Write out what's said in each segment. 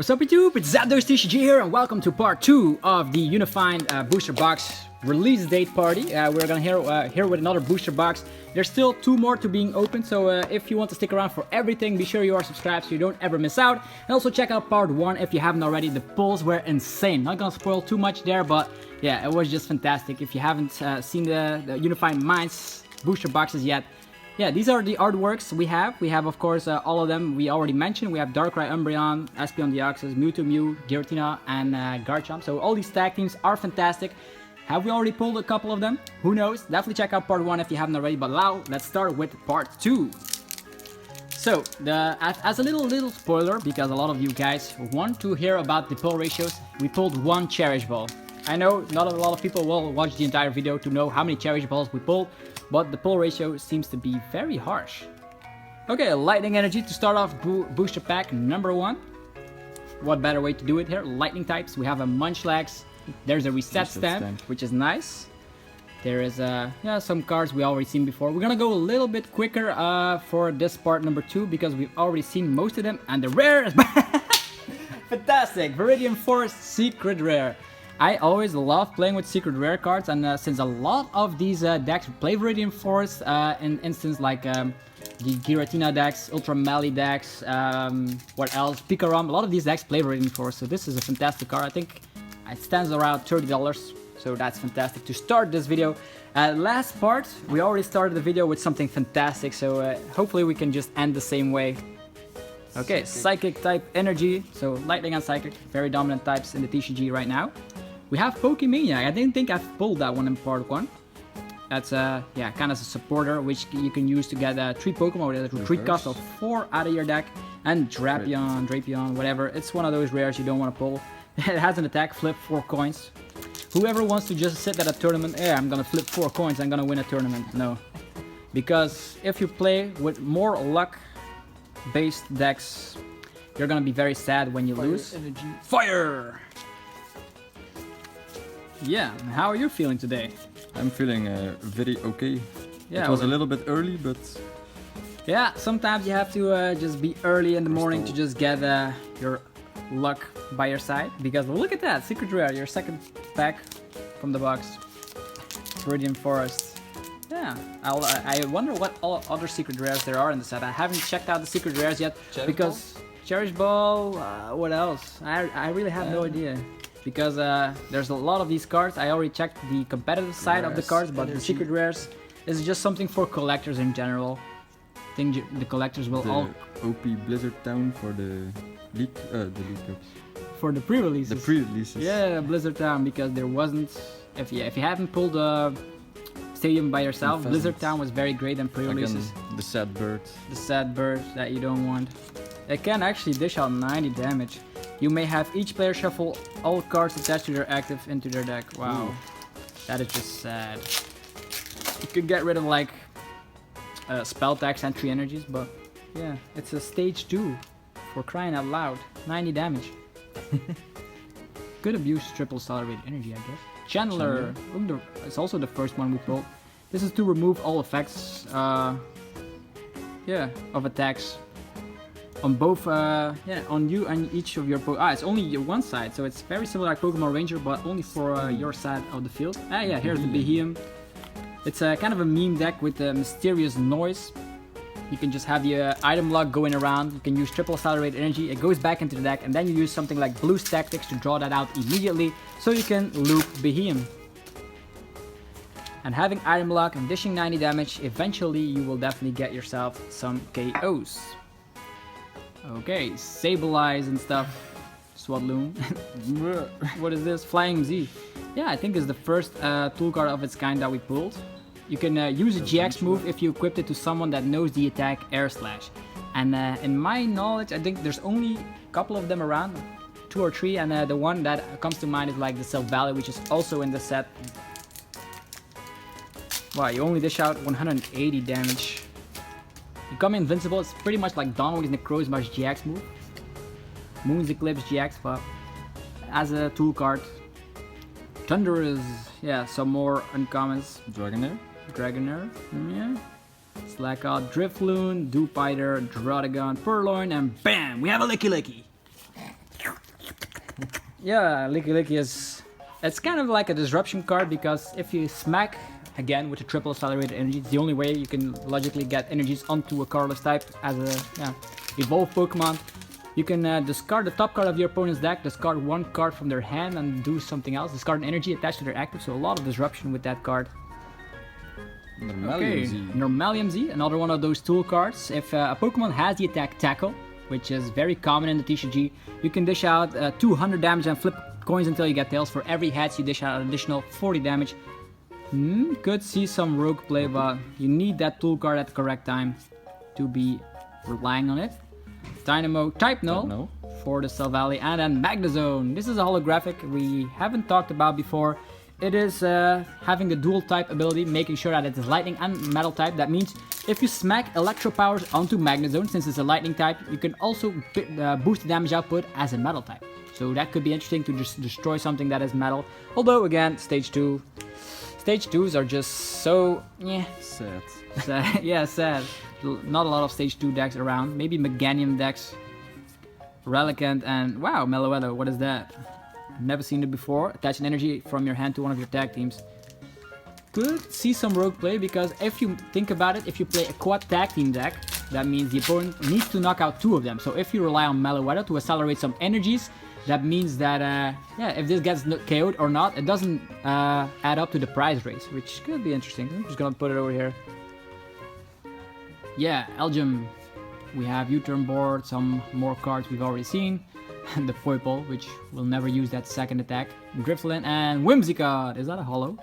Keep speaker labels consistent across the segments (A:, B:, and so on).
A: What's up YouTube, it's TCG here and welcome to part 2 of the Unifying Booster Box release date party. We're gonna here with another booster box. There's still 2 more to being opened, so if you want to stick around for everything, be sure you are subscribed so you don't ever miss out. And also check out part 1 if you haven't already. The polls were insane. Not gonna spoil too much there, but yeah, it was just fantastic. If you haven't seen the Unifying Minds booster boxes yet, yeah, these are the artworks we have. We have, of course, all of them we already mentioned. We have Darkrai, Umbreon, Espeon Deoxys, Mewtwo Mew, Giratina, and Garchomp. So all these tag teams are fantastic. Have we already pulled a couple of them? Who knows? Definitely check out part 1 if you haven't already. But now, let's start with part 2. So, as a little spoiler, because a lot of you guys want to hear about the pull ratios, we pulled 1 Cherish Ball. I know not a lot of people will watch the entire video to know how many Cherish Balls we pulled, but the pull ratio seems to be very harsh. Okay, Lightning Energy to start off booster pack number 1. What better way to do it here? Lightning types. We have a Munchlax. There's a reset stand, which is nice. There is some cards we already seen before. We're gonna go a little bit quicker for this part number 2 because we've already seen most of them, and the rare is fantastic. Viridian Forest Secret Rare. I always love playing with secret rare cards, and since a lot of these decks play Viridian Forest, in instance like the Giratina decks, Ultra Melee decks, what else, PikaRom, a lot of these decks play Viridian Forest, so this is a fantastic card. I think it stands around $30, so that's fantastic to start this video. Last part, we already started the video with something fantastic, so hopefully we can just end the same way. Okay, Psychic type Energy, so Lightning and Psychic, very dominant types in the TCG right now. We have Pokemaniac. I didn't think I've pulled that one in part 1. That's yeah, kind of a supporter which you can use to get 3 Pokemon with a retreat cost of 4 out of your deck. And Drapion, whatever. It's one of those rares you don't want to pull. It has an attack, flip 4 coins. Whoever wants to just sit at a tournament, yeah, I'm gonna flip 4 coins, I'm gonna win a tournament. No. Because if you play with more luck based decks, you're gonna be very sad when you lose.
B: Energy.
A: Fire! Yeah, how are you feeling today?
B: I'm feeling very okay.
A: Yeah,
B: it was a little bit early, but
A: yeah, sometimes you have to just be early in the morning to just get your luck by your side. Because look at that, Secret Rare, your second pack from the box. Viridian Forest. Yeah, I wonder what all other Secret Rares there are in the set. I haven't checked out the Secret Rares yet because Cherish Ball, what else? I really have no idea. Because there's a lot of these cards. I already checked the competitive side of the cards, but the Secret Rares is just something for collectors in general. I think the collectors will all...
B: OP Blizzard Town for the league cups.
A: For the pre-releases.
B: The pre-releases.
A: Yeah, Blizzard Town, because there wasn't... If you haven't pulled a Stadium by yourself, Blizzard Town was very great in pre-releases.
B: Again, the sad bird.
A: The sad bird that you don't want. It can actually dish out 90 damage. You may have each player shuffle all cards attached to their active into their deck. Wow. Ooh. That is just sad. You could get rid of like spell attacks and 3 energies, but yeah, it's a stage 2 for crying out loud. 90 damage. Could abuse triple accelerated energy, I guess. Chandler. It's also the first one we pulled. This is to remove all effects yeah, of attacks. On both, yeah, on you and each of your it's only your one side, so it's very similar like Pokemon Ranger, but only for your side of the field. Yeah, here's the Behemoth. It's kind of a meme deck with a mysterious noise. You can just have the item log going around. You can use triple accelerated energy. It goes back into the deck, and then you use something like Blue's Tactics to draw that out immediately, so you can loop Behemoth. And having item lock and dishing 90 damage, eventually you will definitely get yourself some KOs. Okay, Sableye and stuff. Swatloon. What is this? Flying Z. Yeah, I think it's the first tool card of its kind that we pulled. You can use a GX move if you equipped it to someone that knows the attack Air Slash. And in my knowledge, I think there's only a couple of them around. 2 or 3, and the one that comes to mind is like the Silph Valley, which is also in the set. Wow, you only dish out 180 damage. You become invincible. It's pretty much like Donald's Necrozma's GX move. Moon's Eclipse GX, but as a tool card. Thunder is, yeah, some more uncommons. Dragonair, yeah. Slackout, Drifloon, Dewpider, Druddigon, Purloin, and BAM! We have a Licky Licky! Yeah, Licky Licky is... It's kind of like a disruption card because if you smack, again, with a triple accelerated energy, it's the only way you can logically get energies onto a cardless type as a evolved Pokemon. You can discard the top card of your opponent's deck, discard one card from their hand and do something else. Discard an energy attached to their active, so a lot of disruption with that card.
B: Normalium Z.
A: Normalium Z, another one of those tool cards. If a Pokemon has the attack Tackle, which is very common in the TCG, you can dish out 200 damage and flip coins until you get tails. For every heads, you dish out an additional 40 damage. Could see some rogue play, but you need that tool card at the correct time to be relying on it. Dynamo Type Null for the Silvally, and then Magnezone. This is a holographic we haven't talked about before. It is having the dual type ability, making sure that it is lightning and metal type. That means if you smack electro powers onto Magnezone, since it's a lightning type, you can also boost the damage output as a metal type. So that could be interesting to just destroy something that is metal. Although again, stage 2. Stage 2s are just so
B: Sad.
A: yeah, sad. Not a lot of stage 2 decks around. Maybe Meganium decks. Relicanth and wow, Meloetta, what is that? Never seen it before. Attach an energy from your hand to one of your tag teams. Could see some rogue play because if you think about it, if you play a quad tag team deck, that means the opponent needs to knock out 2 of them. So if you rely on Meloetta to accelerate some energies, that means that if this gets KO'd or not, it doesn't add up to the prize race, which could be interesting. I'm just gonna put it over here. Yeah, Elgyem. We have U-turn board, some more cards we've already seen. The Foiple, which will never use that second attack. Drifloon and Whimsicott. Is that a holo?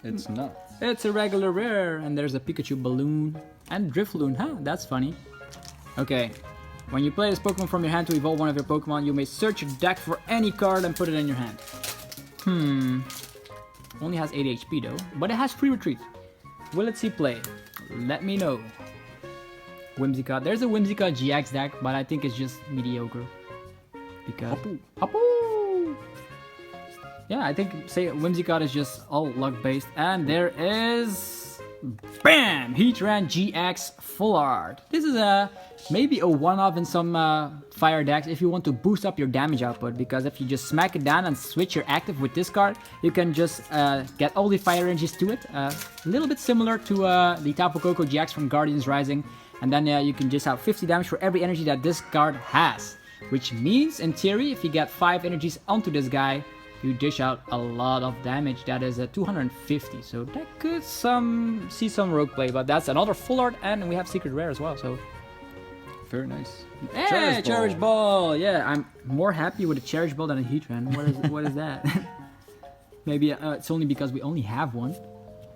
B: It's not.
A: It's a regular rare, and there's a Pikachu balloon and Drifloon. Huh, that's funny. Okay, when you play this Pokemon from your hand to evolve one of your Pokemon, you may search your deck for any card and put it in your hand. Only has 80 HP though, but it has free retreat. Will it see play? Let me know. Whimsicott. There's a Whimsicott GX deck, but I think it's just mediocre. Because Hapu. Yeah, I think Whimsicott is just all luck based. And there is BAM! Heatran GX Full Art. This is maybe a one-off in some fire decks if you want to boost up your damage output, because if you just smack it down and switch your active with this card, you can just get all the fire energies to it. A little bit similar to the Tapu Koko GX from Guardians Rising. And then you can just have 50 damage for every energy that this card has. Which means, in theory, if you get 5 energies onto this guy, you dish out a lot of damage. That is 250. So that could see some rogue play. But that's another full art, and we have secret rare as well. So
B: Very nice.
A: hey, Cherish Ball! Yeah, I'm more happy with a Cherish Ball than a Heatran. What is that? Maybe it's only because we only have one.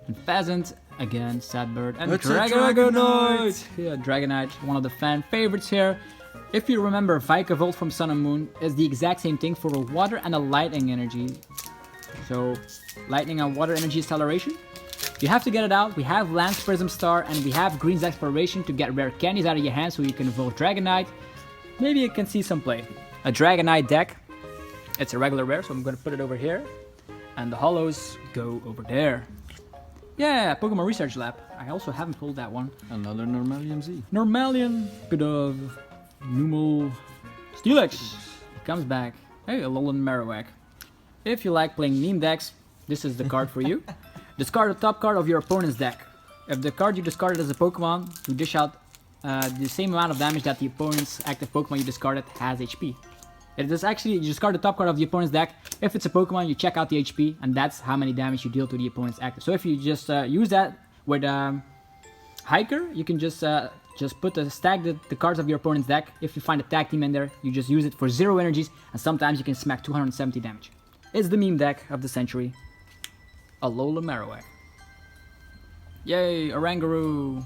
A: And Pheasant, again, Sad Bird, and Dragonite! Yeah, Dragonite, one of the fan favorites here. If you remember, Vikavolt from Sun and Moon is the exact same thing for a water and a lightning energy. So, lightning and water energy acceleration. You have to get it out. We have Lance Prism Star and we have Green's Exploration to get rare candies out of your hand so you can evolve Dragonite. Maybe you can see some play. A Dragonite deck. It's a regular rare, so I'm going to put it over here. And the holos go over there. Yeah, Pokemon Research Lab. I also haven't pulled that one.
B: Another Normalium Z.
A: Normalium, bit of Numel, Steelix. It comes back. Hey, Alolan Marowak. If you like playing meme decks, this is the card for you. Discard the top card of your opponent's deck. If the card you discarded as a Pokemon, you dish out the same amount of damage that the opponent's active Pokemon you discarded has HP. It is actually, you discard the top card of the opponent's deck. If it's a Pokemon, you check out the HP, and that's how many damage you deal to the opponent's active. So if you just use that with Hiker, you can just stack the cards of your opponent's deck. If you find a tag team in there, you just use it for 0 energies, and sometimes you can smack 270 damage. It's the meme deck of the century. Alolan Marowak. Yay, Oranguru.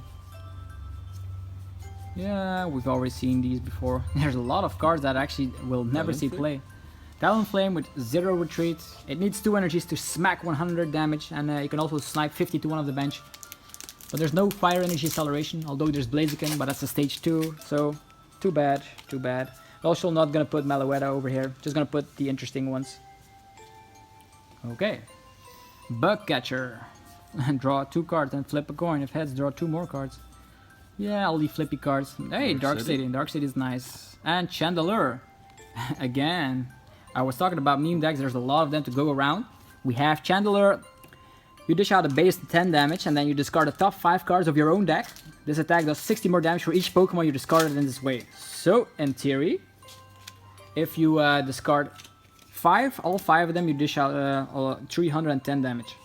A: Yeah, we've already seen these before. There's a lot of cards that actually will never see play. Talonflame with 0 retreat. It needs 2 energies to smack 100 damage, and you can also snipe 50 to one of the bench. But there's no fire energy acceleration, although there's Blaziken, but that's a stage 2, so too bad, too bad. Also not gonna put Meloetta over here, just gonna put the interesting ones. Okay. Bugcatcher. Draw 2 cards and flip a coin. If heads, draw 2 more cards. Yeah, all the flippy cards. Hey, Dark City. Dark City is nice. And Chandelure. Again. I was talking about meme decks, there's a lot of them to go around. We have Chandler. You dish out a base 10 damage and then you discard the top 5 cards of your own deck. This attack does 60 more damage for each Pokemon you discarded in this way. So, in theory, if you discard all 5 of them, you dish out 310 damage.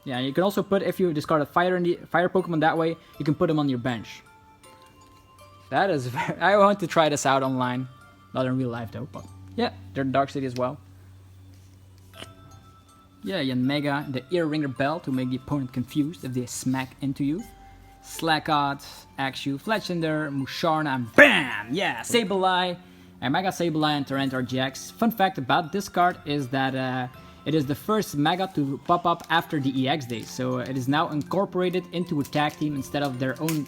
A: Yeah, you can also put, if you discard a fire Pokemon that way, you can put them on your bench. That is very, I want to try this out online. Not in real life though, but yeah, they're Dark City as well. Yeah, Yanmega, the Ear Ringer Bell to make the opponent confused if they smack into you. Slackot, Axew, Fletchinder, Musharna, and BAM! Yeah, Sableye, and Mega Sableye and Tyranitar GX. Fun fact about this card is that it is the first Mega to pop up after the EX days, so it is now incorporated into a tag team instead of their own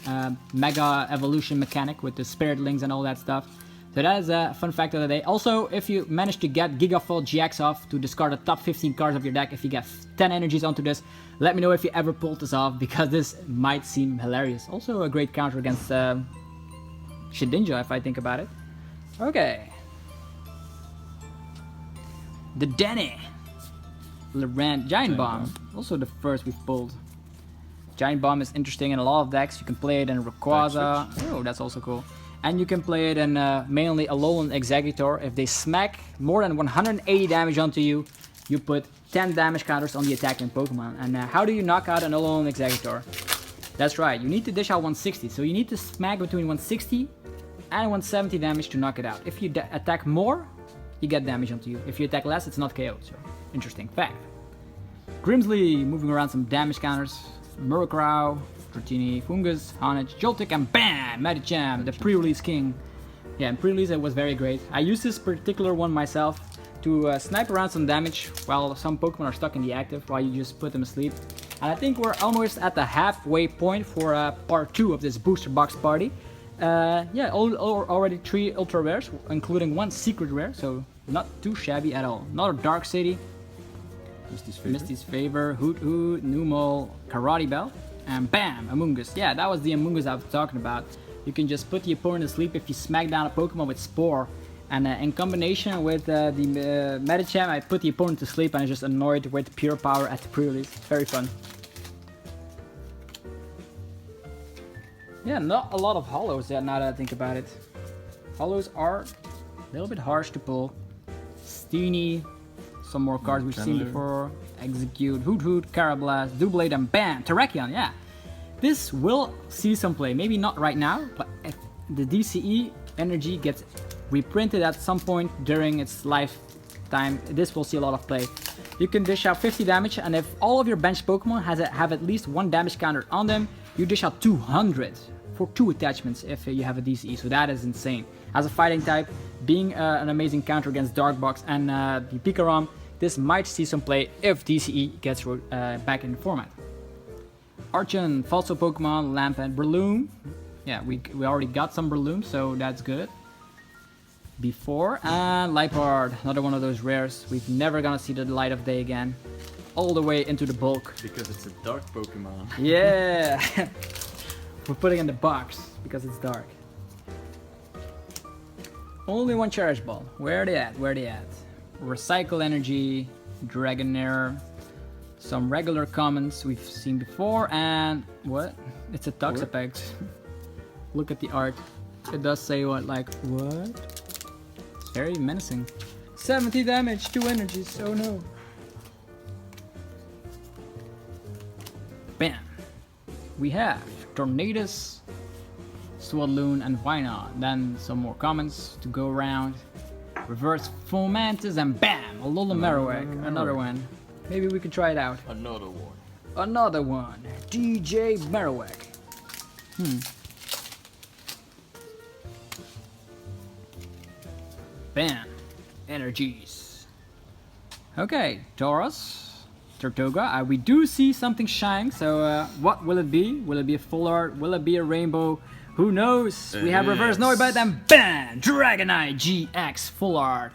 A: Mega Evolution mechanic with the Spirit Links and all that stuff. So that is a fun fact of the day. Also, if you manage to get Gigafall GX off to discard the top 15 cards of your deck, if you get 10 energies onto this, let me know if you ever pulled this off, because this might seem hilarious. Also a great counter against Shedinja, if I think about it. Okay. The Denny. Giant Bomb. Also the first we've pulled. Giant Bomb is interesting in a lot of decks. You can play it in Rayquaza. Oh, that's also cool. And you can play it in mainly Alolan Executor. If they smack more than 180 damage onto you, you put 10 damage counters on the attacking Pokemon. And how do you knock out an Alolan Executor? That's right, you need to dish out 160. So you need to smack between 160 and 170 damage to knock it out. If you attack more, you get damage onto you. If you attack less, it's not KO. So, interesting fact. Grimsley, moving around some damage counters. Murkrow, Dratini, Fungus, Honedge, Joltik, and BAM! Medicham, the pre-release king. Yeah, in pre-release it was very great. I used this particular one myself to snipe around some damage while some Pokemon are stuck in the active, while you just put them asleep. And I think we're almost at the halfway point for part 2 of this booster box party. Yeah, already 3 ultra rares, including 1 secret rare, so not too shabby at all. Another Dark City, Misty's Favor, Hoot Hoot, Numel, Karate Bell, and BAM! Amoonguss. Yeah, that was the Amoonguss I was talking about. You can just put the opponent to sleep if you smack down a Pokemon with Spore. And in combination with the Medicham, I put the opponent to sleep and I just annoyed with Pure Power at the pre-release. Very fun. Yeah, not a lot of hollows yet, now that I think about it. Hollows are a little bit harsh to pull. Steenie, some more cards we've seen before. Execute, Hoot Hoot, Carablast, Doublade, and BAM! Terrakion, yeah. This will see some play. Maybe not right now, but if the DCE energy gets reprinted at some point during its lifetime, this will see a lot of play. You can dish out 50 damage, and if all of your bench Pokemon have at least 1 damage counter on them, you dish out 200 for 2 attachments if you have a DCE, so that is insane. As a fighting type, being an amazing counter against Darkbox and the PikaRom, this might see some play if DCE gets back in the format. Archon, Falso Pokemon, Lampent, Breloom. Yeah, we already got some Breloom, so that's good. Before, and Liepard, another one of those rares. We've never gonna see the light of day again. All the way into the bulk.
B: Because it's a dark Pokemon.
A: Yeah! We're putting in the box because it's dark. Only 1 Cherish Ball. Where are they at? Where are they at? Recycle Energy, Dragonair, some regular commons we've seen before, and what? It's a Toxapex. Look at the art. It does say what, like, what? It's very menacing. 70 damage, 2 energies, oh no. Bam! We have Tornadus, Swadloon, and Wynaut. Then some more commons to go around. Reverse Fomantis, and BAM! Alolan Marowak, another one. Maybe we could try it out.
B: Another one.
A: Another one. DJ Marowak. Bam! Energies. Okay, Tauros, Tortuga. We do see something shine, so what will it be? Will it be a full art? Will it be a rainbow? Who knows? We have reverse Noibite and BAM! Dragonite GX full art.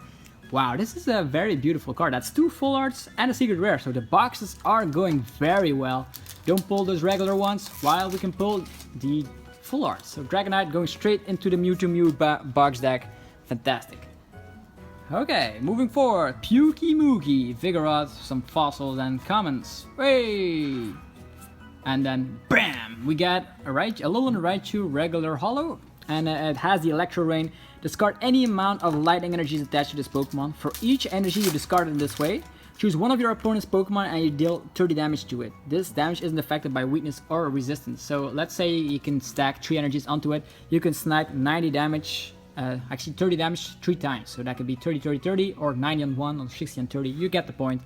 A: Wow, this is a very beautiful card. That's 2 full arts and a secret rare, so the boxes are going very well. Don't pull those regular ones while we can pull the full arts. So Dragonite going straight into the Mewtwo Mew box deck. Fantastic. Okay, moving forward. Pukey Mookie, Vigoroth, some fossils and commons. Hey! And then, BAM! We got a Alolan Raichu regular holo. And it has the Electro Rain. Discard any amount of lightning energies attached to this Pokemon. For each energy you discard in this way, choose one of your opponent's Pokemon and you deal 30 damage to it. This damage isn't affected by weakness or resistance. So let's say you can stack 3 energies onto it. You can snipe 90 damage, actually 30 damage 3 times. So that could be 30, 30, 30 or 90 on 1 or 60 and 30. You get the point.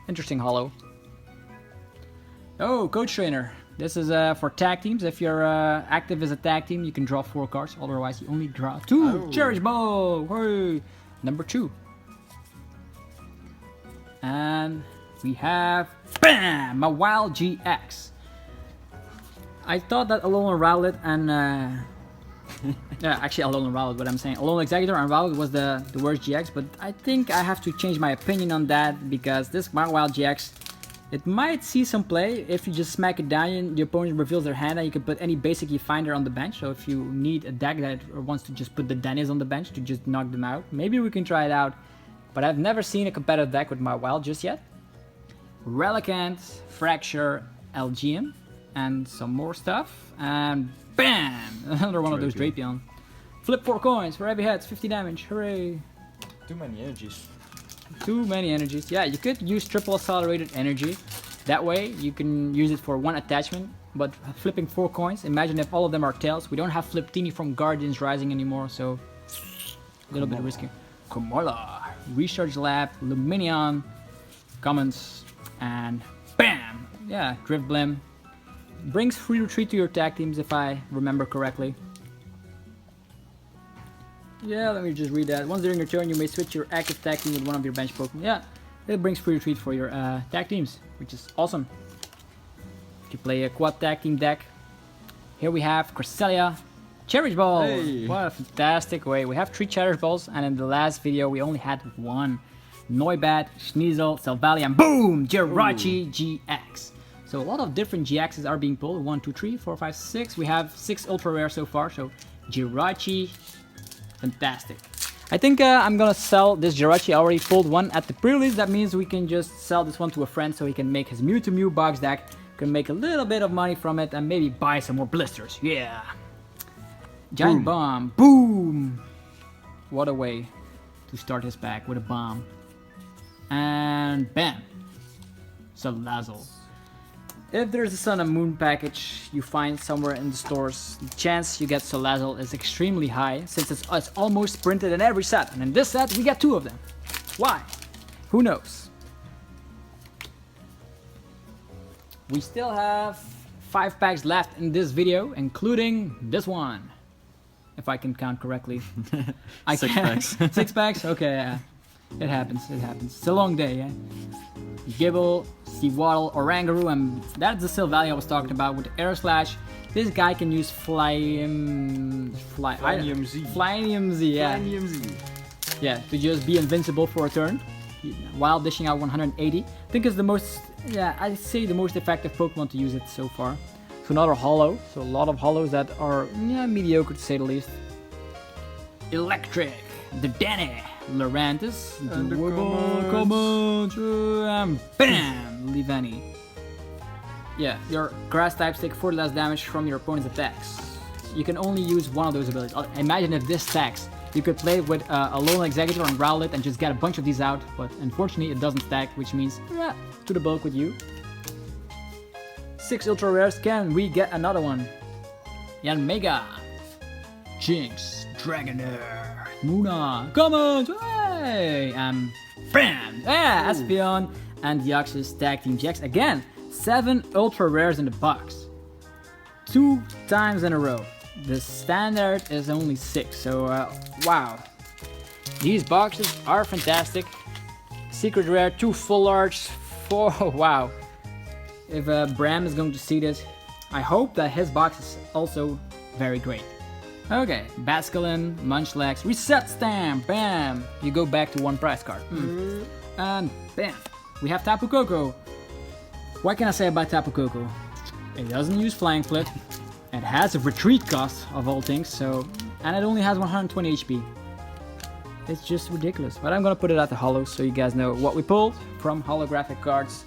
A: Interesting holo. Oh, Coach Trainer. This is for tag teams. If you're active as a tag team, you can draw 4 cards. Otherwise, you only draw 2.
B: Oh.
A: Cherish Ball! Hey. Number 2. And we have, BAM! Mewtwo GX. I thought that Alolan Rowlet and... yeah, actually Alolan Rowlet, what I'm saying. Alolan Executor and Rowlet was the worst GX, but I think I have to change my opinion on that because this Mewtwo GX, it might see some play. If you just smack it down, the opponent reveals their hand and you can put any basic you find there on the bench. So if you need a deck that wants to just put the Dennis on the bench to just knock them out, maybe we can try it out. But I've never seen a competitive deck with Mewtwo just yet. Relicanth, Fracture, Elgian, and some more stuff. And BAM! Another one of those Drapion. Flip 4 coins for heavy hits, 50 damage, hooray!
B: Too many energies.
A: Too many energies. Yeah, you could use triple accelerated energy. That way you can use it for 1 attachment. But flipping 4 coins, imagine if all of them are tails. We don't have Fliptini from Guardians Rising anymore, so a little bit risky. Komola, Recharge Lab, Luminion, Commons, and BAM! Yeah, Drift Blim. Brings free retreat to your tag teams if I remember correctly. Yeah, let me just read that. Once during your turn, you may switch your active tag team with one of your bench Pokemon. Yeah, it brings free retreat for your tag teams, which is awesome. If you play a quad tag team deck, here we have Cresselia, Cherish Ball.
B: Hey.
A: What a fantastic way. We have 3 Cherish Balls, and in the last video we only had 1. Noibat, Sneasel, Silvally, and boom! Jirachi GX. So a lot of different GXs are being pulled. 1, 2, 3, 4, 5, 6. We have 6 ultra rare so far. So Jirachi, fantastic. I think I'm gonna sell this Jirachi. I already pulled one at the pre-release. That means we can just sell this one to a friend so he can make his Mewtwo Mew box deck. Can make a little bit of money from it and maybe buy some more blisters. Yeah. Giant Bomb. Boom. What a way to start his pack with a bomb. And bam. Salazzle. If there's a Sun and Moon package you find somewhere in the stores, the chance you get Salazzle is extremely high since it's almost printed in every set. And in this set we get 2 of them. Why? Who knows? We still have 5 packs left in this video, including this one. If I can count correctly. I
B: 6
A: can.
B: packs.
A: 6 packs? Okay, yeah. It happens, it happens. It's a long day, yeah? Gibble, Seawaddle, Oranguru, and that's the Silvally I was talking about with the Air Slash. This guy can use Flyinium
B: Z.
A: Flyinium Z, yeah.
B: Flyinium Z.
A: Yeah, to just be invincible for a turn while dishing out 180. I think it's the most, yeah, I'd say the most effective Pokemon to use it so far. So another holo, so a lot of holos that are mediocre to say the least. Electric, the Danny, Lurantis,
B: And the
A: Commons, and BAM! Livani. Yeah, your grass types take 4 less damage from your opponent's attacks. You can only use one of those abilities. Imagine if this stacks. You could play with Alolan Executor and Rowlet and just get a bunch of these out, but unfortunately it doesn't stack, which means, yeah, to the bulk with you. 6 ultra rares, can we get another one? Yanmega, Jinx, Dragonair, Muna, Commons, hey! And BAM! Yeah, Espeon and Deoxys Tag Team GX again. 7 ultra rares in the box. 2 times in a row. The standard is only 6, so wow. These boxes are fantastic. Secret rare, 2 full arts, 4, wow. If Bram is going to see this, I hope that his box is also very great. Okay, Basculin, Munchlax, Reset Stamp, bam! You go back to 1 prize card. And bam! We have Tapu Koko. What can I say about Tapu Koko? It doesn't use Flying Flip. It has a retreat cost of all things, so, and it only has 120 HP. It's just ridiculous. But I'm gonna put it at the holo so you guys know what we pulled from holographic cards.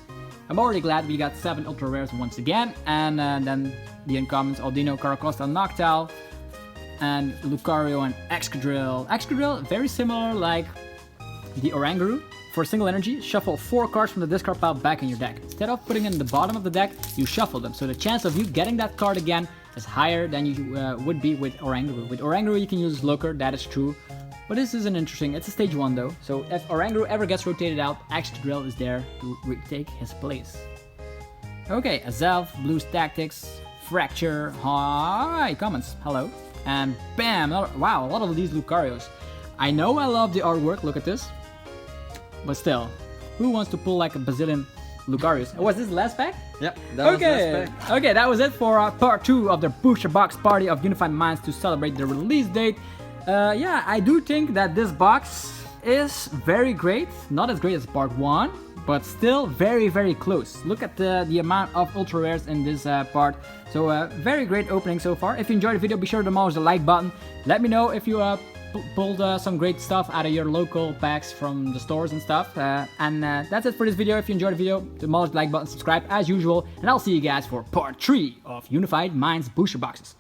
A: I'm already glad we got 7 ultra rares once again. And then the uncommons, Aldino, Caracosta, Noctowl, and Lucario and Excadrill. Excadrill, very similar like the Oranguru. For single energy, shuffle 4 cards from the discard pile back in your deck. Instead of putting it in the bottom of the deck, you shuffle them. So the chance of you getting that card again is higher than you would be with Oranguru. With Oranguru you can use Looker, that is true. But this isn't interesting, it's a stage 1 though. So if Oranguru ever gets rotated out, Excadrill is there to retake his place. Okay, Azelf, Blues Tactics, Fracture, hi, comments, hello. And bam, wow, a lot of these Lucarios. I know I love the artwork, look at this. But still, who wants to pull like a bazillion Lucarios? Was this the last pack?
B: Yep, that was the last pack.
A: Okay, that was it for part 2 of the Booster Box Party of Unified Minds to celebrate the release date. Yeah, I do think that this box is very great. Not as great as part 1, but still very, very close. Look at the amount of ultra rares in this part. So very great opening so far. If you enjoyed the video, be sure to demolish the like button. Let me know if you pulled some great stuff out of your local packs from the stores and stuff. And that's it for this video. If you enjoyed the video, demolish the like button, subscribe as usual, and I'll see you guys for part 3 of Unified Minds Booster Boxes.